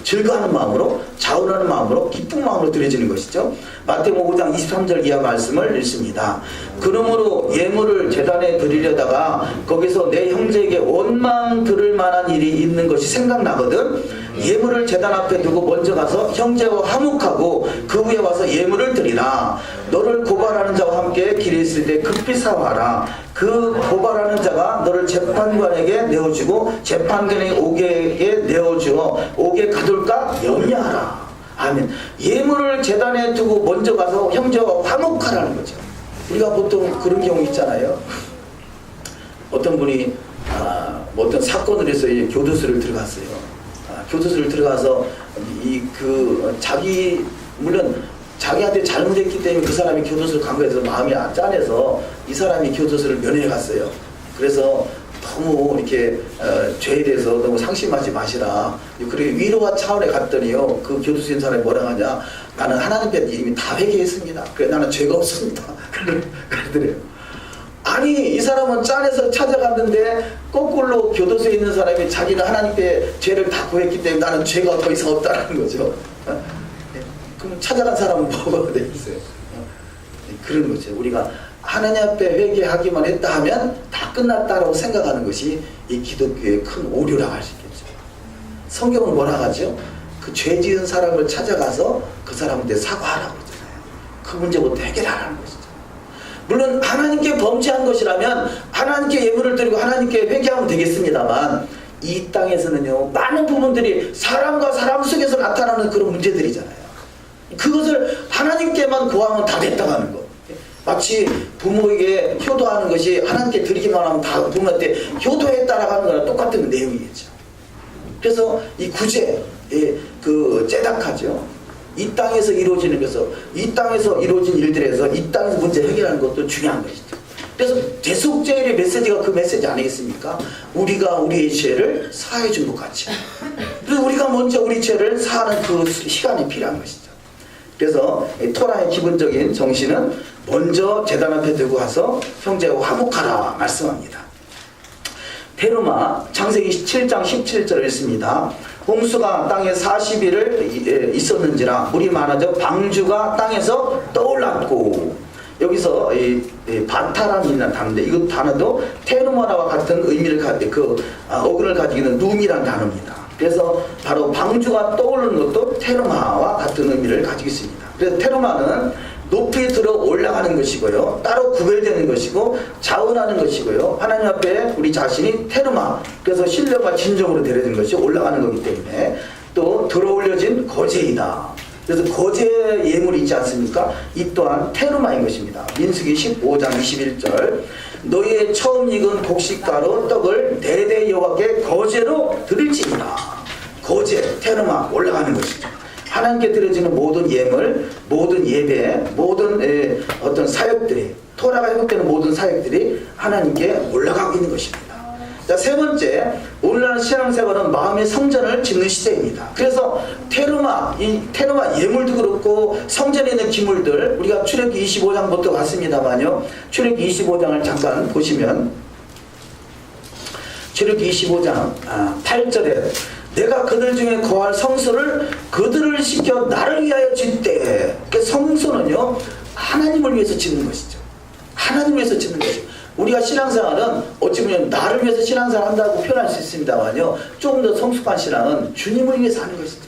즐거워하는 마음으로, 자원하는 마음으로, 기쁜 마음으로 드려지는 것이죠. 마태복음 5장 23절 이하 말씀을 읽습니다. 그러므로 예물을 제단에 드리려다가 거기서 내 형제에게 원망 들을 만한 일이 있는 것이 생각나거든 예물을 제단 앞에 두고 먼저 가서 형제와 화목하고 그 후에 와서 예물을 드리라. 너를 고발하는 자와 함께 길에 있을 때 급히 사와라. 그 고발하는 자가 너를 재판관에게 내어주고 재판관에게 옥에게 내어주어 옥에 가둘까 염려하라. 아멘. 예물을 제단에 두고 먼저 가서 형제와 화목하라는 거죠. 우리가 보통 그런 경우 있잖아요. 어떤 분이 어떤 사건을 해서 교도소를 들어갔어요. 교도소를 들어가서 물론 자기한테 잘못했기 때문에 그 사람이 교도소를 간 거에서 마음이 짠해서 이 사람이 교도소를 면회해 갔어요. 그래서 너무 이렇게 죄에 대해서 너무 상심하지 마시라. 그리고 위로와 차원에 갔더니요, 그 교도소인 사람이 뭐라 하냐, 나는 하나님께 이미 다 회개했습니다. 그래 나는 죄가 없습니다. 그러더래요. 아니 이 사람은 짠해서 찾아갔는데 거꾸로 교도소에 있는 사람이 자기는 하나님께 죄를 다 구했기 때문에 나는 죄가 더 이상 없다는 거죠. 그럼 찾아간 사람은 뭐가 되겠어요? 그런 거죠. 우리가 하나님 앞에 회개하기만 했다 하면 다 끝났다라고 생각하는 것이 이 기독교의 큰 오류라고 할 수 있겠죠. 성경은 뭐라 하죠? 그 죄 지은 사람을 찾아가서 그 사람한테 사과하라고 그러잖아요. 그 문제부터 해결하라는 것이죠. 물론 하나님께 범죄한 것이라면 하나님께 예물을 드리고 하나님께 회개하면 되겠습니다만, 이 땅에서는요 많은 부분들이 사람과 사람 속에서 나타나는 그런 문제들이잖아요. 그것을 하나님께만 구하면 다 됐다고 하는 거. 마치 부모에게 효도하는 것이 하나님께 드리기만 하면 다 부모한테 효도했다라고 하는 거랑 똑같은 내용이겠죠. 그래서 이 구제, 그 제닥하죠. 이 땅에서 이루어지는 것은, 이 땅에서 이루어진 일들에서 이 땅에서 문제 해결하는 것도 중요한 것이죠. 그래서 대속죄의 메시지가 그 메시지 아니겠습니까? 우리가 우리의 죄를 사해 준 것 같이. 그래서 우리가 먼저 우리 죄를 사하는 그 시간이 필요한 것이죠. 그래서 토라의 기본적인 정신은 먼저 제단 앞에 들고 가서 형제와 화목하라 말씀합니다. 테르마 창세기 7장 17절을 읽습니다. 홍수가 땅에 40일을 있었는지라 물이 많아져 방주가 땅에서 떠올랐고, 여기서 바타람이라는 단어인데 이 단어도 테르마와 같은 의미를 어근을 가지고 있는 룸이라는 단어입니다. 그래서 바로 방주가 떠오르는 것도 테르마와 같은 의미를 가지고 있습니다. 그래서 테르마는 높이 들어 올라가는 것이고요, 따로 구별되는 것이고 자원하는 것이고요, 하나님 앞에 우리 자신이 테르마, 그래서 신령과 진정으로 데려진 것이 올라가는 거기 때문에 또 들어 올려진 거제이다. 그래서 거제 예물이 있지 않습니까? 이 또한 테르마인 것입니다. 민수기 15장 21절 너희의 처음 익은 곡식가루 떡을 대대 여호와께 거제로 드릴지니라. 거제, 테르마 올라가는 것이죠. 하나님께 드려지는 모든 예물, 모든 예배, 모든 어떤 사역들이, 토라가 회복되는 모든 사역들이 하나님께 올라가고 있는 것입니다. 자, 세 번째, 오늘날 신앙생활은 마음의 성전을 짓는 시대입니다. 그래서 이 테르마 예물도 그렇고 성전에 있는 기물들, 우리가 출애굽기 25장부터 봤습니다만요, 출애굽기 25장을 잠깐 보시면 출애굽기 25장 8절에 내가 그들 중에 거할 성소를 그들을 시켜 나를 위하여 짓되, 그 성소는요 하나님을 위해서 짓는 것이죠. 하나님을 위해서 짓는 것이죠. 우리가 신앙생활은 어찌 보면 나를 위해서 신앙생활 한다고 표현할 수 있습니다만요, 조금 더 성숙한 신앙은 주님을 위해서 하는 것이죠.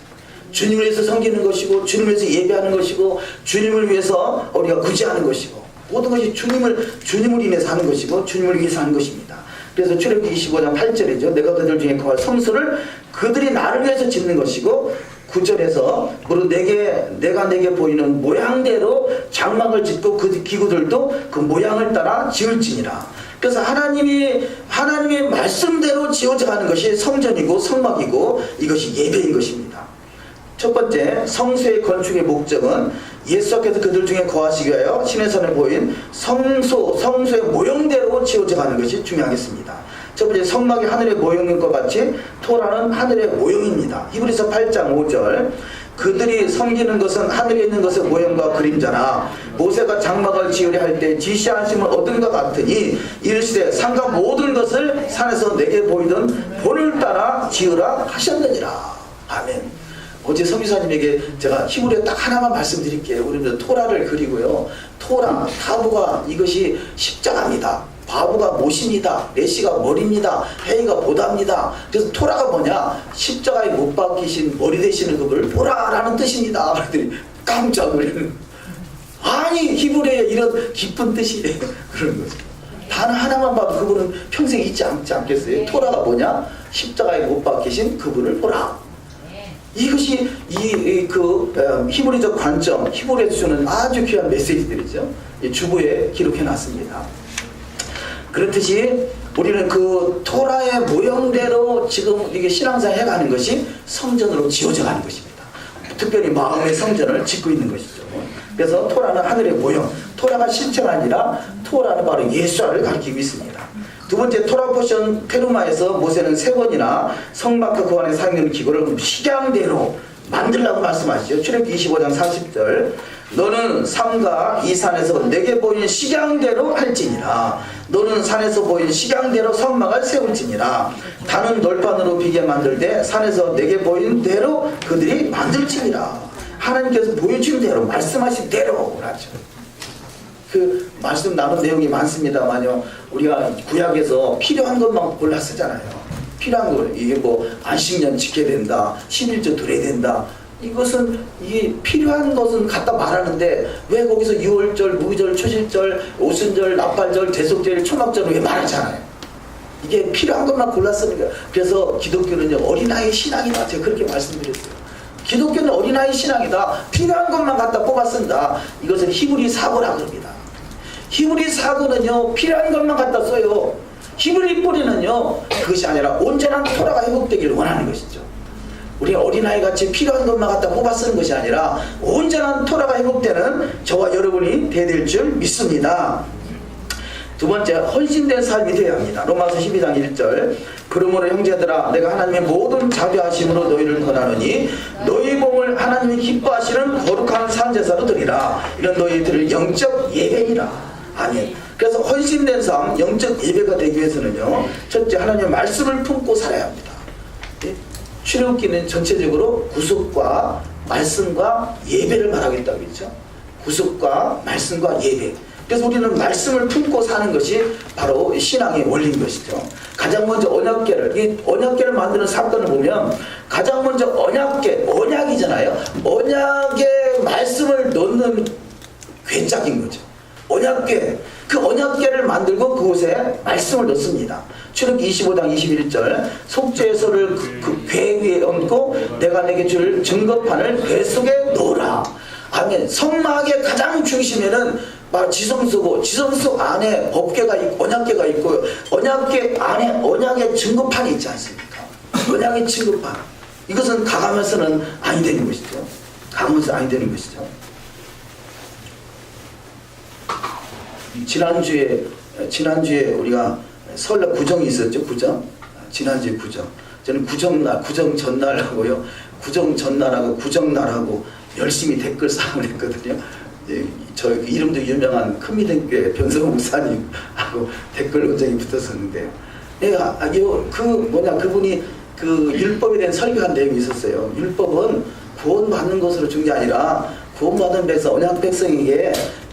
주님을 위해서 섬기는 것이고, 주님을 위해서 예배하는 것이고, 주님을 위해서 우리가 구제하는 것이고, 모든 것이 주님을 인해서 하는 것이고 주님을 위해서 하는 것입니다. 그래서 출애굽기 25장 8절이죠. 내가 그들 중에 거할 성소를 그들이 나를 위해서 짓는 것이고, 9절에서 무릇 내가 내게 보이는 모양대로 장막을 짓고 그 기구들도 그 모양을 따라 지을지니라. 그래서 하나님의 말씀대로 지어져 가는 것이 성전이고 성막이고 이것이 예배인 것입니다. 첫 번째, 성소의 건축의 목적은 예수께서 그들 중에 거하시기 위하여 신의 선에 보인 성소의 모형대로 지어져 가는 것이 중요하겠습니다. 첫 번째, 성막이 하늘의 모형인 것 같이 토라는 하늘의 모형입니다. 히브리서 8장 5절 그들이 섬기는 것은 하늘에 있는 것의 모형과 그림자나 모세가 장막을 지으려 할 때 지시하심을 얻은 것 같으니 이르시되 산과 모든 것을 산에서 내게 보이던 본을 따라 지으라 하셨느니라. 아멘. 어제 성유사님에게 제가 히브리어 딱 하나만 말씀드릴게요. 우리는 토라를 그리고요, 토라, 타부가 이것이 십자가입니다. 바보가 모신이다, 레시가 머리입니다, 헤이가 보다입니다. 그래서 토라가 뭐냐? 십자가에 못 박히신 머리 되시는 그분을 보라라는 뜻입니다. 그랬더니 깜짝 놀라는, 아니 히브리어에 이런 깊은 뜻이 그런 거죠. 단 하나만 봐도 그분은 평생 잊지 않겠어요? 토라가 뭐냐? 십자가에 못 박히신 그분을 보라. 이것이 히브리적 관점, 히브리에서 주는 아주 귀한 메시지들이죠. 주보에 기록해 놨습니다. 그렇듯이 우리는 그 토라의 모형대로 지금 이게 신앙생활 해가는 것이 성전으로 지어져 가는 것입니다. 특별히 마음의 성전을 짓고 있는 것이죠. 그래서 토라는 하늘의 모형, 토라가 실체가 아니라 토라는 바로 예수를 가리키고 있습니다. 두 번째, 토라 포션 테루마에서 모세는 3번이나 성막과 그 안에 사용되는 기구를 식양대로 만들라고 말씀하시죠. 출애굽기 25장 40절. 너는 산과 이 산에서 내게 보이는 식양대로 할지니라. 너는 산에서 보이는 식양대로 성막을 세울지니라. 단은 돌판으로 비게 만들되 산에서 내게 보이는 대로 그들이 만들지니라. 하나님께서 보여준 대로, 말씀하신 대로 하죠. 그 말씀 나눈 내용이 많습니다만요, 우리가 구약에서 필요한 것만 골라 쓰잖아요. 필요한 거, 이게 뭐 안식년 지켜야 된다, 11조 드려야 된다. 이것은, 이게 필요한 것은 갖다 말하는데 왜 거기서 6월절, 무기절, 초실절, 오순절, 나팔절, 대속절, 초막절 왜 말하잖아요. 이게 필요한 것만 골라 쓰는 거예요. 그래서 기독교는요, 어린아이 신앙이다, 제가 그렇게 말씀드렸어요. 기독교는 어린아이 신앙이다. 필요한 것만 갖다 뽑아 쓴다. 이것은 히브리 사고라고 합니다. 히브리 사고는요, 필요한 것만 갖다 써요. 히브리 뿌리는요, 그것이 아니라 온전한 토라가 회복되기를 원하는 것이죠. 우리 어린아이같이 필요한 것만 갖다 뽑아 쓰는 것이 아니라 온전한 토라가 회복되는 저와 여러분이 되어야 줄 믿습니다. 두 번째, 헌신된 삶이 되어야 합니다. 로마서 12장 1절. 그러므로 형제들아, 내가 하나님의 모든 자비하심으로 너희를 권하노니 너희 몸을 하나님이 기뻐하시는 거룩한 산제사로 드리라. 이런 너희들을 영적 예배니라. 아멘. 그래서 헌신된 삶, 영적 예배가 되기 위해서는요, 첫째, 하나님의 말씀을 품고 살아야 합니다. 출애굽기는 전체적으로 구속과 말씀과 예배를 말하겠다고 했죠. 구속과 말씀과 예배. 그래서 우리는 말씀을 품고 사는 것이 바로 신앙의 원리인 것이죠. 가장 먼저 언약궤를, 이 언약궤를 만드는 사건을 보면 가장 먼저 언약이잖아요. 언약의 말씀을 넣는 궤짝인 거죠. 언약궤. 그 언약궤를 만들고 그곳에 말씀을 넣습니다. 출애굽기 25장 21절. 속죄소를 그 궤 위에 얹고 내가 내게 줄 증거판을 궤 속에 넣으라. 아멘. 성막의 가장 중심에는 바로 지성소고, 지성소 안에 법궤가 있고 언약궤가 있고, 언약궤 안에 언약의 증거판이 있지 않습니까? 언약의 증거판. 이것은 가가면서는 아니 되는 것이죠. 가가면서 아니 되는 것이죠. 지난주에 우리가 설날 구정이 있었죠. 구정. 지난주에 구정. 저는 구정 전날하고요, 구정 전날하고 구정날하고 열심히 댓글 싸움을 했거든요. 저 이름도 유명한 큰미den교회 변성호 목사님하고 댓글 논쟁이 붙었었는데요. 그분이 그 율법에 대한 설교한 내용이 있었어요. 율법은 구원받는 것으로 준 게 아니라 구원받은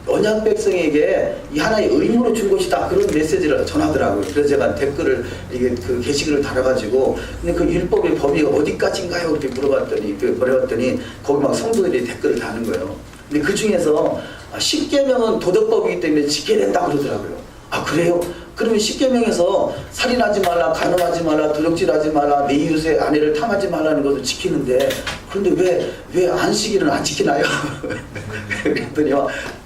언약 백성에게 이 하나의 의무로 준 것이다, 그런 메시지를 전하더라고요. 그래서 제가 댓글을, 이게 그 게시글을 달아가지고, 근데 그 율법의 범위가 어디까지인가요? 이렇게 물어봤더니, 거기 막 성도들이 댓글을 다는 거예요. 근데 그 중에서 10계명은 도덕법이기 때문에 지켜야 된다 그러더라고요. 아, 그래요? 그러면 10계명에서 살인하지 말라, 간음하지 말라, 도적질하지 말라, 내 이웃의 아내를 탐하지 말라는 것을 지키는데, 그런데 왜 안식일은 안 지키나요? 그랬더니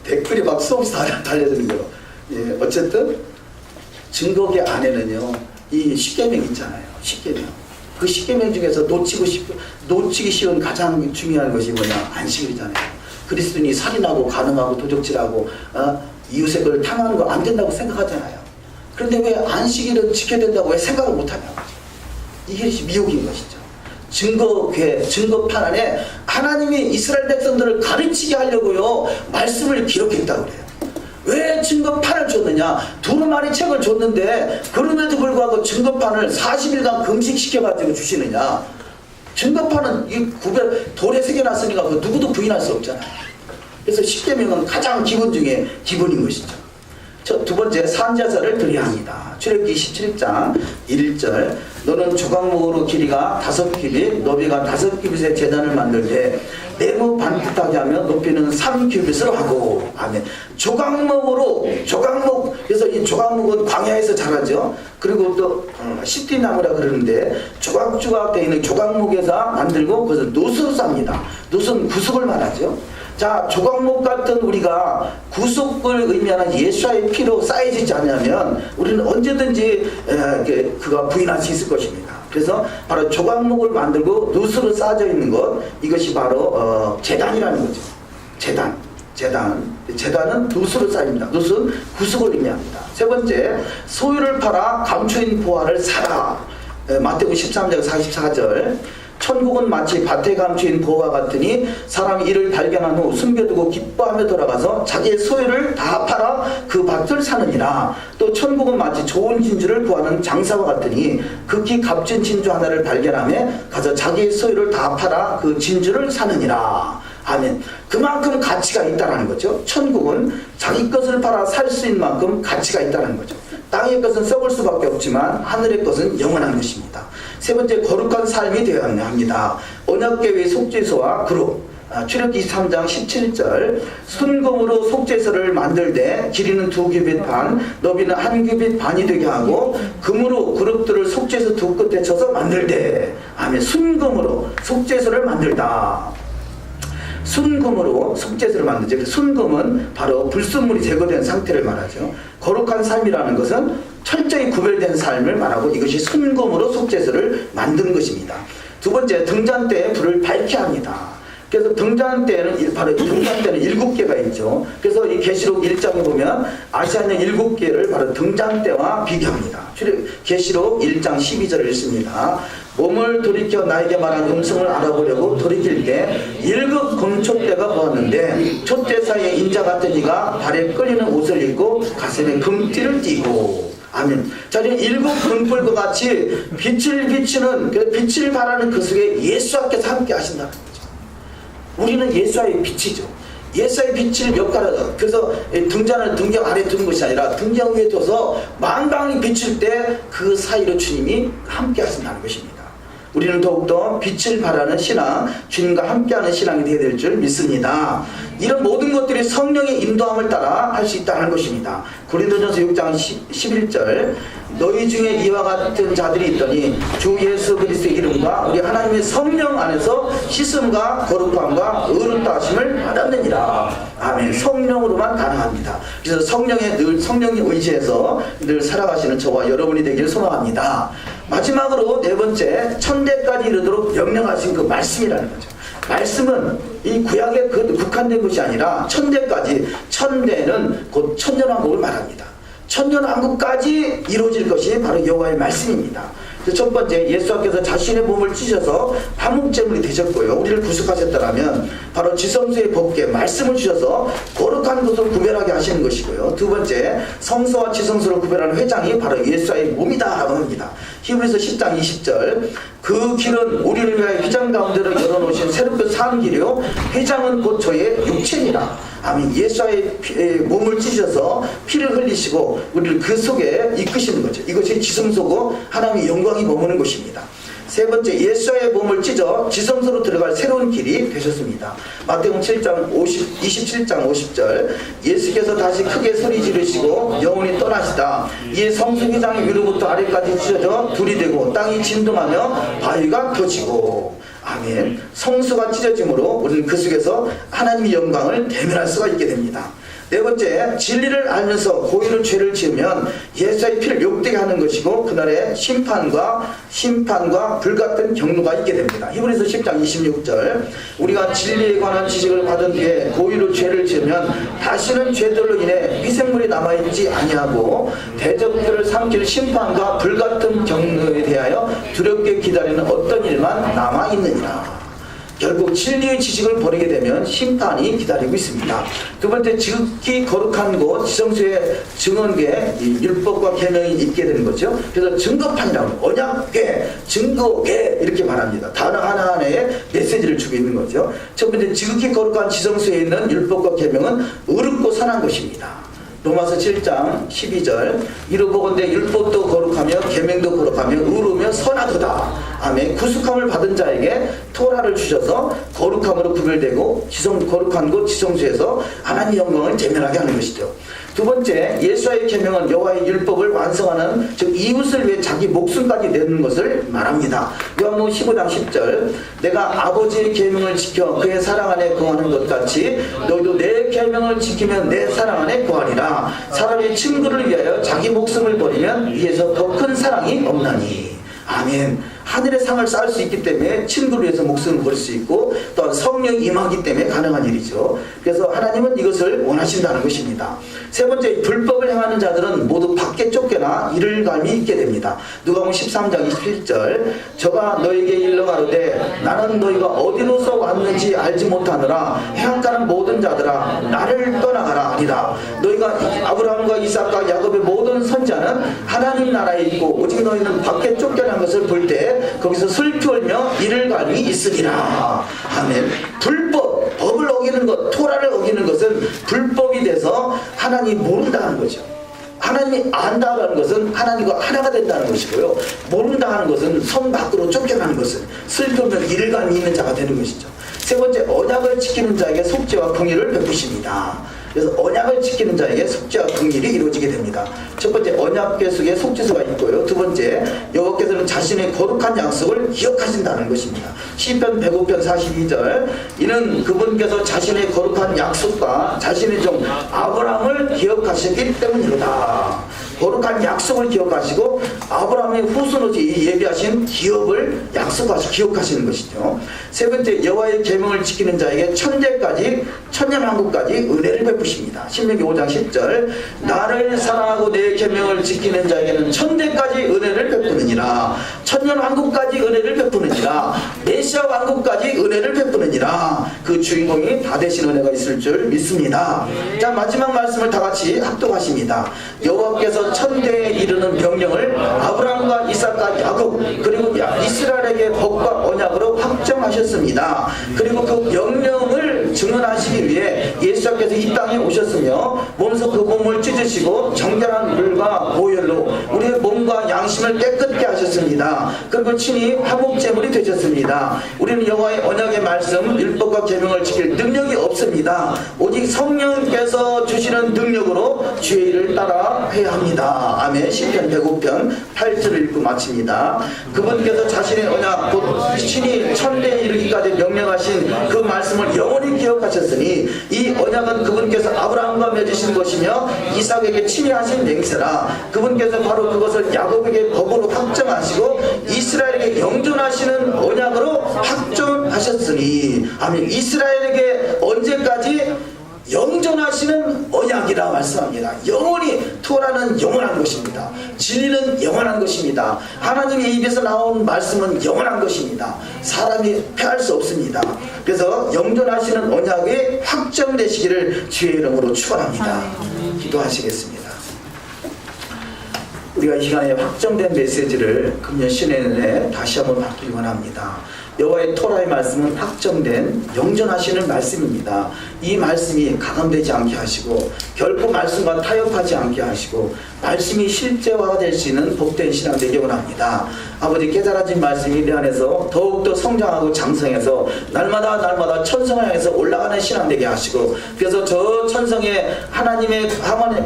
댓글이 막 수없이 달려드는 거예요. 예, 어쨌든 증거계 안에는요, 이 10계명 있잖아요. 10계명. 그 10계명 중에서 놓치기 쉬운 가장 중요한 것이 뭐냐? 안식일이잖아요. 그리스도인이 살인하고 간음하고 도적질하고 이웃의 걸 탐하는 거 안 된다고 생각하잖아요. 그런데 왜 안식일은 지켜야 된다고 왜 생각을 못하냐고. 이게 미혹인 것이죠. 증거판 안에 하나님이 이스라엘 백성들을 가르치게 하려고요, 말씀을 기록했다고 그래요. 왜 증거판을 줬느냐? 두루마리 책을 줬는데 그럼에도 불구하고 증거판을 40일간 금식시켜가지고 주시느냐? 증거판은 이 돌에 새겨놨으니까 누구도 부인할 수 없잖아요. 그래서 10계명은 가장 기본 중에 기본인 것이죠. 두 번째, 산제사를 드려야 합니다. 출애굽기 17장 1절. 너는 조각목으로 길이가 5규빗, 너비가 5규빗의 제단을 만들 때 네모 반듯하게 하며 높이는 3규빗을 하고. 아멘. 조각목, 그래서 이 조각목은 광야에서 자라죠. 그리고 또 시띠나무라 그러는데 조각조각 되어 있는 조각목에서 만들고 그것을 노수로 쌉니다. 노수는 구속을 말하죠. 자, 조각목 같은 우리가 구속을 의미하는 예수의 피로 쌓여지지 않으면 우리는 언제든지 그가 부인할 수 있을 것입니다. 그래서 바로 조각목을 만들고 누수로 쌓여져 있는 것, 이것이 바로 제단이라는 거죠. 제단. 재단은 누수로 쌓입니다. 누수는 구속을 의미합니다. 세 번째, 소유를 팔아 감추인 보화를 사라. 마태복음 13장 44절. 천국은 마치 밭에 감추인 보화 같으니 사람이 이를 발견한 후 숨겨두고 기뻐하며 돌아가서 자기의 소유를 다 팔아 그 밭을 사느니라. 또 천국은 마치 좋은 진주를 구하는 장사와 같으니 극히 값진 진주 하나를 발견하며 가서 자기의 소유를 다 팔아 그 진주를 사느니라. 아멘. 그만큼 가치가 있다는 거죠. 천국은 자기 것을 팔아 살 수 있는 만큼 가치가 있다는 거죠. 땅의 것은 썩을 수밖에 없지만 하늘의 것은 영원한 것입니다. 세 번째, 거룩한 삶이 되어야 합니다. 언약궤의 속죄소와 그룹. 출애굽기 23장 17절. 순금으로 속죄소를 만들되 길이는 2규빗 반, 너비는 1규빗 반이 되게 하고 금으로 그룹들을 속죄소 두 끝에 쳐서 만들되. 아멘. 순금으로 속죄소를 만들다. 순금으로 속죄소를 만들죠. 순금은 바로 불순물이 제거된 상태를 말하죠. 거룩한 삶이라는 것은 철저히 구별된 삶을 말하고 이것이 순금으로 속죄소를 만든 것입니다. 두 번째, 등잔대에 불을 밝게 합니다. 그래서 등잔대는 바로 등잔대는 7개가 있죠. 그래서 이 계시록 1장에 보면 아시아는 7개를 바로 등잔대와 비교합니다. 계시록 1장 12절을 읽습니다. 몸을 돌이켜 나에게 말한 음성을 알아보려고 돌이킬 때 7 금촛대가 보았는데 촛대 사이에 인자 같은 이가 발에 끌리는 옷을 입고 가슴에 금띠를 띠고. 아멘. 자, 이제 7 금불과 같이 빛을 비추는, 빛을 발하는 그 속에 예수께서 함께 하신다는 거죠. 우리는 예수의 빛이죠. 예수의 빛을 역할하다. 그래서 등잔을 등경 아래 두는 것이 아니라 등경 위에 둬서 만방이 비칠 때 그 사이로 주님이 함께 하신다는 것입니다. 우리는 더욱더 빛을 발하는 신앙, 주님과 함께하는 신앙이 되어야 될 줄 믿습니다. 이런 모든 것들이 성령의 인도함을 따라 할 수 있다는 것입니다. 고린도전서 6장 11절. 너희 중에 이와 같은 자들이 있더니 주 예수 그리스도의 이름과 우리 하나님의 성령 안에서 씻음과 거룩함과 의롭다 하심을 받았느니라. 아멘. 성령으로만 가능합니다. 그래서 성령의 의지에서 늘 살아가시는 저와 여러분이 되기를 소망합니다. 마지막으로 네 번째, 천대까지 이르도록 명령하신 그 말씀이라는 거죠. 말씀은 이 구약에 국한된 것이 아니라 천대까지, 천대는 곧 천년왕국을 말합니다. 천년왕국까지 이루어질 것이 바로 여호와의 말씀입니다. 첫 번째, 예수께서 자신의 몸을 찢어서 화목제물이 되셨고요. 우리를 구속하셨다면 바로 지성소의 법궤 말씀을 주셔서 거룩한 것을 구별하게 하시는 것이고요. 두 번째, 성소와 지성소를 구별하는 회장이 바로 예수의 몸이다라고 합니다. 히브리서 10장 20절. 그 길은 우리를 위하여 휘장 가운데로 열어놓으신 새롭게 산 길이요 회장은 곧 저의 육체니라. 아멘. 예수의 몸을 찢으셔서 피를 흘리시고 우리를 그 속에 이끄시는 거죠. 이것이 지성소고 하나님의 영광이 머무는 것입니다. 세 번째, 예수의 몸을 찢어 지성소로 들어갈 새로운 길이 되셨습니다. 마태복음 27장 50절. 예수께서 다시 크게 소리 지르시고 영혼이 떠나시다. 이에 성수기장이 위로부터 아래까지 찢어져 둘이 되고 땅이 진동하며 바위가 터지고. 아멘. 성수가 찢어짐으로 우리는 그 속에서 하나님의 영광을 대면할 수가 있게 됩니다. 네 번째, 진리를 알면서 고의로 죄를 지으면 예수의 피를 욕되게 하는 것이고 그날에 심판과 불같은 경로가 있게 됩니다. 히브리서 10장 26절. 우리가 진리에 관한 지식을 받은 뒤에 고의로 죄를 지으면 다시는 죄들로 인해 희생물이 남아있지 아니하고 대적들을 삼킬 심판과 불같은 경로에 대하여 두렵게 기다리는 어떤 일만 남아있느니라. 결국 진리의 지식을 버리게 되면 심판이 기다리고 있습니다. 두 번째, 지극히 거룩한 곳 지성소의 증언궤, 율법과 계명이 있게 되는 거죠. 그래서 증거판이라고, 언약궤, 증거궤 이렇게 말합니다. 단어 하나하나에 메시지를 주고 있는 거죠. 첫 번째, 지극히 거룩한 지성소에 있는 율법과 계명은 의롭고 선한 것입니다. 로마서 7장 12절. 이르보건대 율법도 거룩하며 계명도 거룩하며 의로우며 선하도다. 아멘. 구속함을 받은 자에게 토라를 주셔서 거룩함으로 구별되고 거룩한 곳 지성소에서 하나님의 영광을 대면하게 하는 것이죠. 두 번째, 예수의 계명은 여호와의 율법을 완성하는, 즉 이웃을 위해 자기 목숨까지 내는 것을 말합니다. 요한복음 15장 10절. 내가 아버지의 계명을 지켜 그의 사랑 안에 거하는 것 같이 너희도 내 계명을 지키면 내 사랑 안에 거하리라. 사람의 친구를 위하여 자기 목숨을 버리면 이에서 더 큰 사랑이 없나니. 아멘. 하늘의 상을 쌓을 수 있기 때문에 친구를 위해서 목숨을 버릴 수 있고, 또한 성령이 임하기 때문에 가능한 일이죠. 그래서 하나님은 이것을 원하신다는 것입니다. 세 번째, 불법을 행하는 자들은 모두 밖에 쫓겨나 이를감이 있게 됩니다. 누가복음 13장 27절, 저가 너에게 일러 가로되 나는 너희가 어디로서 왔는지 알지 못하느라 해안가는 모든 자들아 나를 떠나가라 아니라 너희가 아브라함과 이삭과 야곱의 모든 선자는 하나님 나라에 있고 오직 너희는 밖에 쫓겨난 것을 볼 때 거기서 슬피 울며 이를감이 있으리라. 아멘. 불법, 법을 어기는 것, 토라를 어기는 것은 불법이 돼서 하나님 모른다는 거죠. 하나님이 안다는 것은 하나님과 하나가 된다는 것이고요. 모른다 하는 것은 선 밖으로 쫓겨나는 것은 슬피 울며 이를감이 있는 자가 되는 것이죠. 세 번째, 언약을 지키는 자에게 속죄와 긍휼을 베푸십니다. 그래서 언약을 지키는 자에게 속죄와 긍휼이 이루어지게 됩니다. 첫 번째, 언약궤 속에 속죄소가 있고요. 두 번째, 여호와께서는 자신의 거룩한 약속을 기억하신다는 것입니다. 시편 105편 42절, 이는 그분께서 자신의 거룩한 약속과 자신의 종 아브라함을 기억하셨기 때문이로다. 거룩한 약속을 기억하시고 아브라함의 후손으로지 예비하신 기업을 기억하시는 것이죠. 세 번째, 여호와의 계명을 지키는 자에게 천년왕국까지 은혜를 베푸십니다. 신명기 5장 10절, 나를 사랑하고 내 계명을 지키는 자에게는 천대까지 은혜를 베푸느니라. 천년왕국까지 은혜를 베푸느니라. 메시아 왕국까지 은혜를 베푸느니라. 그 주인공이 다 되신 은혜가 있을 줄 믿습니다. 자, 마지막 말씀을 다 같이 합독하십니다. 여호와께서 천대에 이르는 명령을 아브라함과 이삭과 야곱 그리고 이스라엘에게 법과 언약으로 확정하셨습니다. 그리고 그 명령을 증언하시기 위해 예수께서 이 땅에 오셨으며 몸소 그 몸을 찢으시고 정결한 물과 보혈로 우리의 몸과 양심을 깨끗게 하셨습니다. 그리고 친히 화목제물이 되셨습니다. 우리는 여호와의 언약의 말씀 율법과 계명을 지킬 능력이 없습니다. 오직 성령께서 주시는 능력으로 주의 일을 따라 해야 합니다. 아멘. 시편 105편 8절을 읽고 마칩니다. 그분께서 자신의 언약 곧 친히 천대에 이르기까지 명령하신 그 말씀을 영원히 기억하셨으니 이 언약은 그분께서 아브라함과 맺으신 것이며 이삭에게 친히 하신 맹세라. 그분께서 바로 그것을 야곱에게 법으로 확정하시고 이스라엘에게 영존하시는 언약으로 확정하셨으니 아멘. 이스라엘에게 언제까지 영존하시는 언약이라 말씀합니다. 영원히, 토라는 영원한 것입니다. 진리는 영원한 것입니다. 하나님의 입에서 나온 말씀은 영원한 것입니다. 사람이 패할 수 없습니다. 그래서 영존하시는 언약이 확정되시기를 주의 이름으로 축원합니다. 기도하시겠습니다. 우리가 이 시간에 확정된 메시지를 금년 신년에 다시 한번 받기 원합니다. 여호와의 토라의 말씀은 확정된 영존하시는 말씀입니다. 이 말씀이 가감되지 않게 하시고 결코 말씀과 타협하지 않게 하시고 말씀이 실제화가 될 수 있는 복된 신앙 되기 원합니다. 아버지, 깨달아진 말씀이 내 안에서 더욱더 성장하고 장성해서 날마다 천성을 향해서 올라가는 신앙 되게 하시고, 그래서 저 천성에 하나님의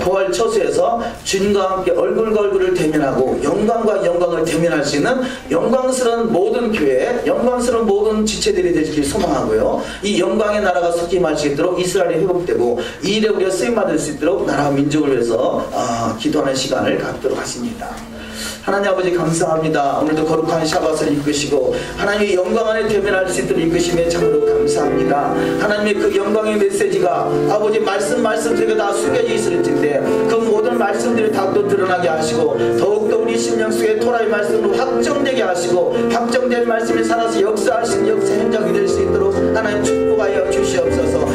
부활 처소에서 주님과 함께 얼굴과 얼굴을 대면하고 영광과 영광을 대면할 수 있는 영광스러운 모든 교회, 영광스러운 모든 지체들이 되길 소망하고요. 이 영광의 나라가 속히 임할 수 있도록 이스라엘이 회복되고 이 일에 우리가 쓰임받을 수 있도록 나라와 민족을 위해서 기도하는 시간을 갖도록 하십니다. 하나님 아버지, 감사합니다. 오늘도 거룩한 샤밧을 이끄시고 하나님의 영광 안에 대면할 수 있도록 이끄심에 참으로 감사합니다. 하나님의 그 영광의 메시지가 아버지 말씀들이 다 숨겨져 있을진데 그 모든 말씀들이 다 또 드러나게 하시고 더욱더 우리 심령 속에 토라의 말씀으로 확정되게 하시고 확정된 말씀이 살아서 역사할 수 있는 역사 현장이 될 수 있도록 하나님 축복하여 주시옵소서.